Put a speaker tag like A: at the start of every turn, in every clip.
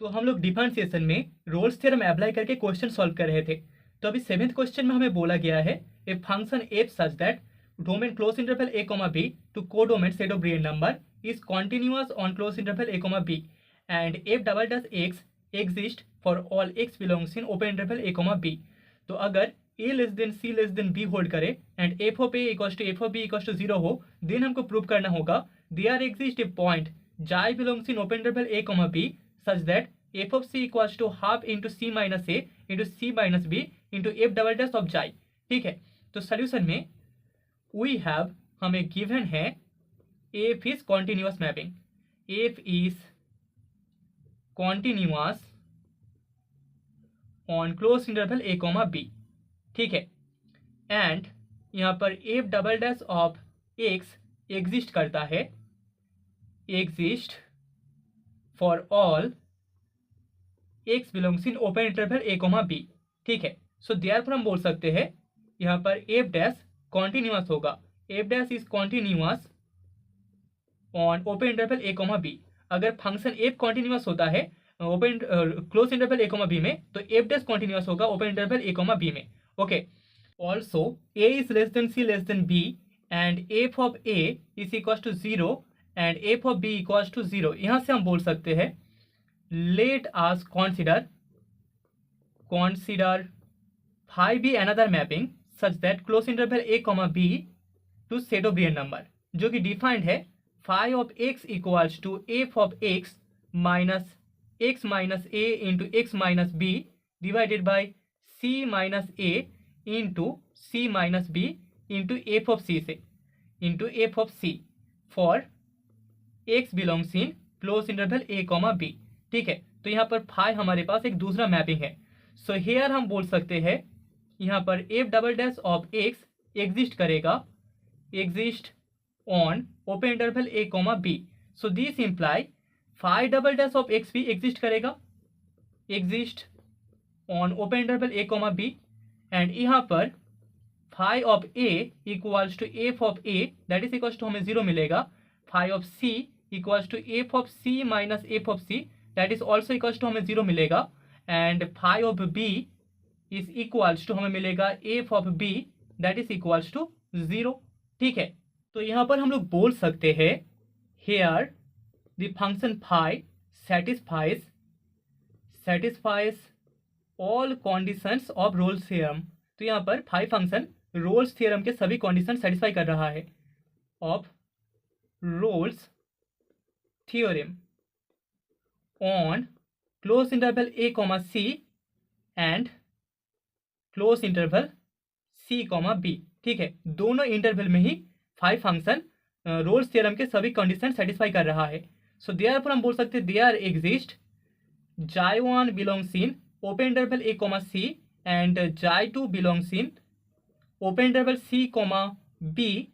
A: तो हम लोग डिफरेंशिएशन में रोल्स थ्योरम अप्लाई करके क्वेश्चन सॉल्व कर रहे थे। तो अभी 7th क्वेश्चन में हमें बोला गया है a function f such that domain close interval a comma b to codomain set of real number is continuous on close interval a comma b and f double dash x exist for all x belongs in open interval a comma b. तो अगर a less than c less than b hold करे and f of a equals to f of b equals to 0 हो, then हमको prove करना होगा there exist a point xi belongs in open interval a comma b such that f of c equals to half into c minus a into c minus b into f double dash of xi। ठीक है, तो solution में we have हमें given है f is continuous mapping, f is continuous on closed interval a comma b। ठीक है, and यहाँ पर f double dash of x exist करता है, exist for all x belongs in open interval a comma b। ठीक है, so therefore हम बोल सकते हैं यहाँ पर f डैश कॉन्टिन्यूअस होगा, f dash is continuous on open interval a comma b। अगर फंक्शन f कॉन्टिन्यूअस होता है open close interval a comma b में, तो f डैश कॉन्टिन्यूअस होगा open interval a comma b में। Okay, also a is less than c less than b and f of a is equal to 0 and f of b equals to 0। यहाँ से हम बोल सकते हैं let us consider phi be another mapping such that close interval a comma b to set of real number, जो कि defined है phi of x equals to f of x minus a into x minus b divided by c minus a into c minus b into f of c से into f of c for x belongs in close interval a comma b। ठीक है, तो यहाँ पर phi हमारे पास एक दूसरा mapping है। सो हेयर हम बोल सकते हैं यहाँ पर f double dash of x exist करेगा, exist on open interval a comma b। So this imply phi double dash of x भी एग्जिस्ट करेगा, exist on open interval a comma b। And यहाँ पर phi of a equals to f of a that is equals to हमें 0 मिलेगा, phi of c equals to f of c minus f of c that is also equals to हमें 0 मिलेगा, and phi of b is equals to हमें मिलेगा f of b that is equals to 0। ठीक है, तो यहाँ पर हम लोग बोल सकते हैं here the function phi satisfies all conditions of Rolle's theorem. तो यहाँ पर फाई फंक्शन रोल्स थ्योरम के सभी कंडीशन सेटिस्फाई कर रहा है of Rolle's theorem on close interval a comma c and close interval c comma b। ठीक है, दोनों इंटरवल में ही फाई फंक्शन रोल्स थ्योरम के सभी कंडीशन सेटिस्फाई कर रहा है। सो देयरफॉर हम बोल सकते हैं there exist xi1 belongs in open interval a comma c and xi2 belongs in open interval c comma b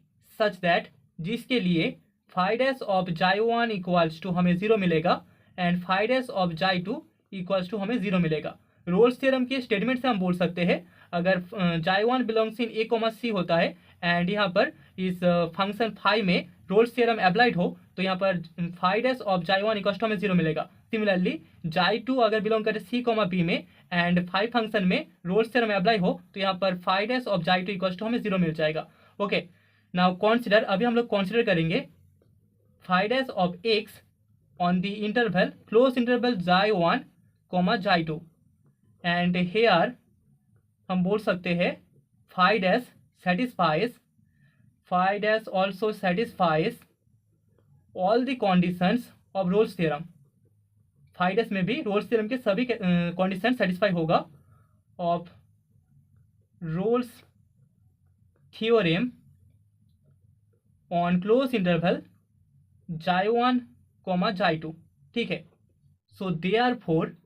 A: such that जिसके लिए phi dash of xi1 equals to हमें 0 मिलेगा and phi dash of xi2 equals to हमें 0 मिलेगा। Roles theorem के statement से हम बोल सकते हैं अगर xi1 belongs in a comma c होता है एंड यहाँ पर इस फंक्शन फाई में रोल्स थ्योरम अप्लाइड हो, तो यहाँ पर phi dash of xi1 equals to हमें 0 मिलेगा। सिमिलरली xi2 अगर बिलोंग करे c कॉमा b में एंड फाई फंक्शन में रोल्स थ्योरम अप्लाई हो, तो यहाँ पर phi dash of xi2 equals to हमें 0 मिल जाएगा। ओके, नाउ कॉन्सिडर, अभी हम लोग कॉन्सिडर करेंगे phi dash of x on the interval close interval xi1 comma xi2 and here हम बोल सकते हैं phi dash also satisfies all the conditions of Rolle's theorem. Phi dash में भी रोल्स थ्योरम के सभी कंडीशन सेटिस्फाई होगा of Rolle's theorem on close interval xi1 comma xi2। ठीक है, so therefore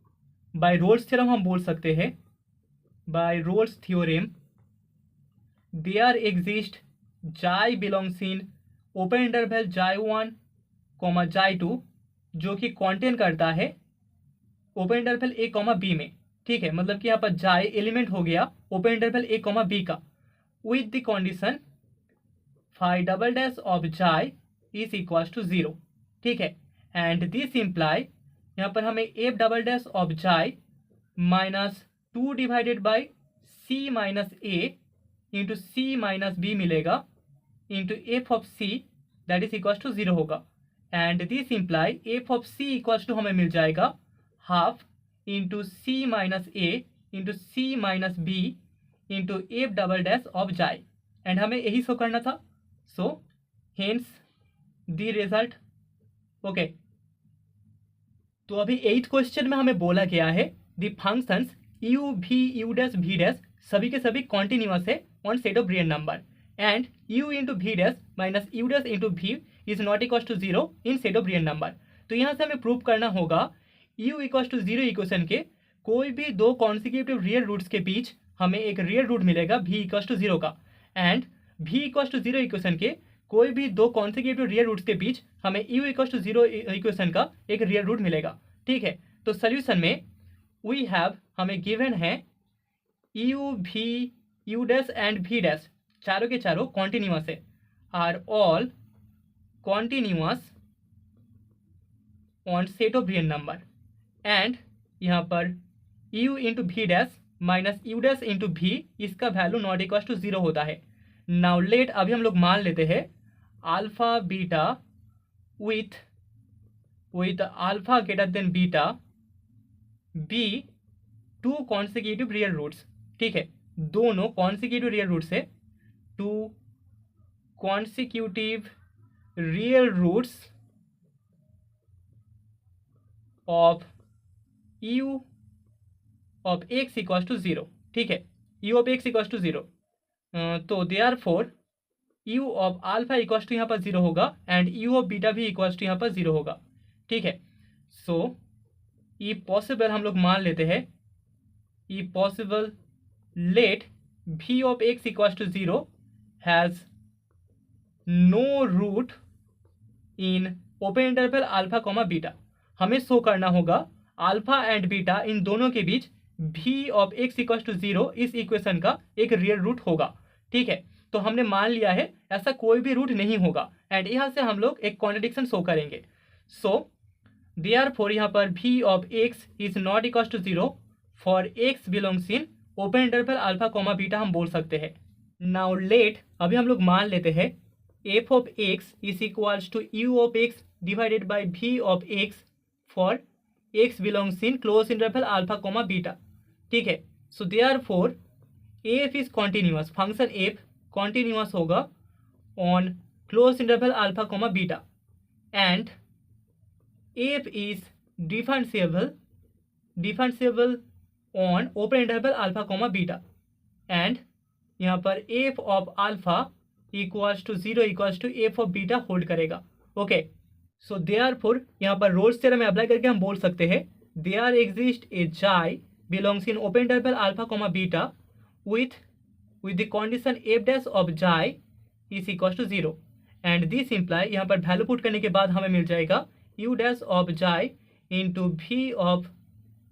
A: by Rolle's theorem हम बोल सकते हैं by Rolle's theorem there exist xi belongs in open interval xi1 comma xi2 जो कि कॉन्टेन करता है open interval a comma b में। ठीक है, मतलब कि यहाँ पर xi एलिमेंट हो गया open interval a comma b का with the condition phi double dash of xi is equals to 0। ठीक है, एंड दिस इम्प्लाई यहाँ पर हमें f double dash of xi minus 2 divided by c minus a into c minus b मिलेगा into f of c that is equal to 0 होगा। And this imply f of c equal to हमें मिल जाएगा half into c minus a into c minus b into f double dash of xi. And हमें यही show करना था, so hence the result. Okay, तो अभी 8th क्वेश्चन में हमें बोला गया है the functions u v u dash v dash सभी के सभी कॉन्टिन्यूअस है on set of real number and u into v dash minus u dash into v is not equal to 0 in set of real number. तो यहाँ से हमें prove करना होगा यू इक्वल टू 0 इक्वेशन के कोई भी दो कॉन्सिक्यूटिव रियल रूट्स के बीच हमें एक रियल रूट मिलेगा v इक्वल टू 0 का, and v equal to 0 equation के कोई भी दो कॉन्सिक्यूटिव रियल रूट्स के बीच हमें u इक्वल टू 0 इक्वेशन का एक रियल रूट मिलेगा। ठीक है, तो सोल्यूशन में वी हैव हमें गिवन है u v u dash and v dash चारों के चारों कॉन्टिन्यूअस है, are all continuous on set of real number and यहाँ पर u into v dash minus u dash into v इसका वैल्यू नॉट इक्वल टू 0 होता है। नाउ लेट अभी हम लोग मान लेते हैं alpha beta with alpha greater than beta be two consecutive real roots. ठीक है, दोनों कॉन्सिक्यूटिव रियल रूट्स है, two consecutive real roots of u of x equal to 0। ठीक है, u of x equal to 0, तो therefore u of alpha equal to यहाँ पर 0 होगा एंड u ऑफ बीटा भी इक्वल टू यहाँ पर 0 होगा। ठीक है, सो ई पॉसिबल हम लोग मान लेते हैं ई possible let v of x equal to 0 has no root in open interval alpha comma beta. हमें शो करना होगा अल्फा एंड बीटा इन दोनों के बीच v of x equal to 0 इस इक्वेशन का एक रियल रूट होगा। ठीक है, तो हमने मान लिया है ऐसा कोई भी रूट नहीं होगा एंड यहाँ से हम लोग एक कॉन्ट्रडिक्शन शो करेंगे। सो देयरफॉर यहाँ पर v of x is not equal to 0 for x belongs in open interval alpha comma beta हम बोल सकते हैं। नाउ लेट अभी हम लोग मान लेते हैं f of x is equals to u of x divided by v of x for x belongs in close interval alpha comma beta. ठीक है, so therefore f is continuous, function f continuous होगा on close interval alpha comma beta and f is differentiable on open interval alpha comma beta and यहाँ पर f of alpha equals to 0 equals to f of beta hold करेगा। Okay, सो therefore यहाँ पर Rolle's theorem में apply करके हम बोल सकते हैं there exist a xi belongs in open interval alpha comma beta with the condition f dash of xi is equal to 0 and this imply यहाँ पर वैल्यू पुट करने के बाद हमें मिल जाएगा u dash of xi into v of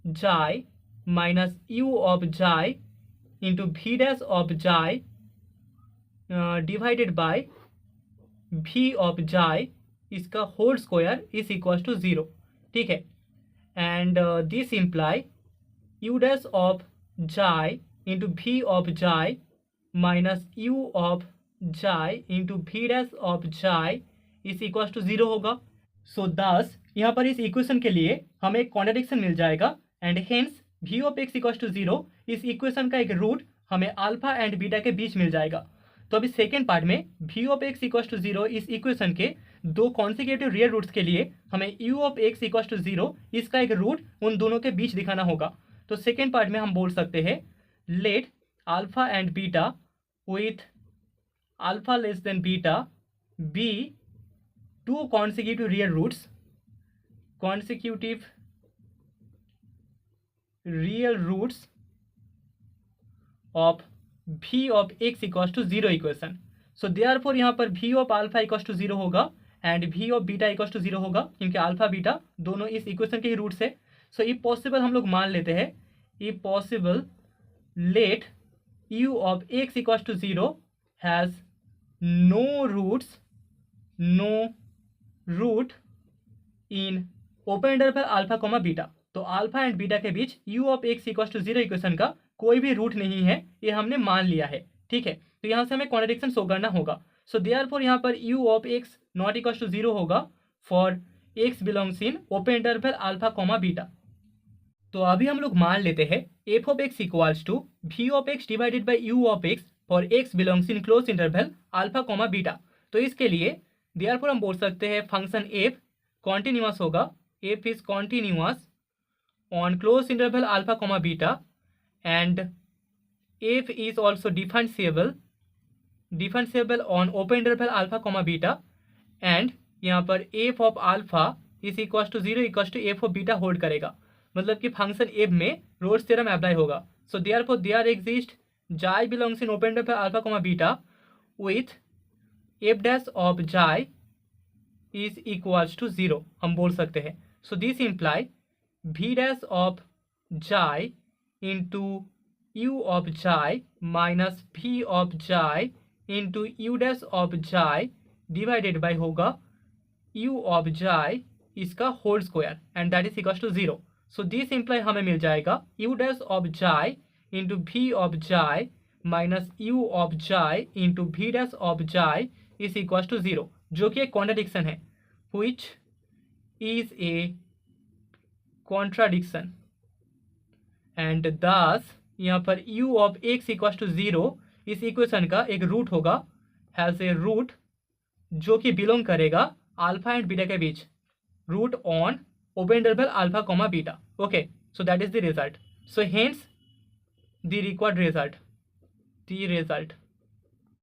A: xi minus u of xi into v dash of xi divided by v of xi इसका whole square is equal to 0। ठीक है, and this imply u dash of xi into v of xi minus u of xi into v dash of xi is equal to 0 होगा। सो दस यहाँ पर इस equation के लिए हमें एक कॉन्ट्रडिक्शन मिल जाएगा and hence v of x equal to 0 इस इक्वेशन का एक रूट हमें अल्फा एंड बीटा के बीच मिल जाएगा। तो अभी सेकेंड पार्ट में v of x equal to 0 इस इक्वेशन के दो कॉन्सिक्यूटिव रियल रूट्स के लिए हमें u of x equal to 0 इसका एक रूट उन दोनों के बीच दिखाना होगा। तो सेकेंड पार्ट में हम बोल सकते हैं let alpha and beta with alpha less than beta be two consecutive real roots, consecutive real roots of v of x equal to 0 equation. So therefore यहाँ पर v of alpha equal to 0 होगा and v of beta equal to 0 होगा क्योंकि alpha beta दोनों इस equation के ही roots है। So if possible हम लोग मान लेते हैं if possible let u of x equal to 0 has no root in open interval alpha comma beta, तो अल्फा एंड बीटा के बीच u of x equal to 0 equation का कोई भी रूट नहीं है, ये हमने मान लिया है। ठीक है, तो यहाँ से हमें कॉन्ट्रडिक्शन शो करना होगा। सो देयरफॉर यहाँ पर u of x not equal to 0 होगा for x belongs in open interval alpha comma beta. तो अभी हम लोग मान लेते हैं f of x equals to v of x divided by u of x for x belongs in close interval alpha comma beta. तो इसके लिए देयरफॉर हम बोल सकते हैं फंक्शन f कॉन्टिन्यूअस होगा, f is continuous on close interval alpha comma beta and f is also differentiable on open interval alpha comma beta and यहाँ पर f of alpha is equal to 0 equal to f of beta hold करेगा, मतलब कि function f में Rolle's theorem apply होगा। So therefore there exist xi belongs in open interval alpha comma beta with f dash of xi is equals to 0 हम बोल सकते हैं। So this imply v dash of xi into u of xi minus v of xi into u dash of xi divided by होगा u of xi इसका whole square and that is equal to 0। So this imply हमें मिल जाएगा u dash of xi into v of xi minus u of xi into v dash of xi is equal to 0, जो कि एक contradiction है, which is a contradiction and thus यहाँ पर u of x equal to 0 इस equation का एक root होगा, हैज ए रूट जो कि बिलोंग करेगा अल्फा एंड बीटा के बीच, root on open interval alpha comma beta. Okay, so that is the result. So hence the required result,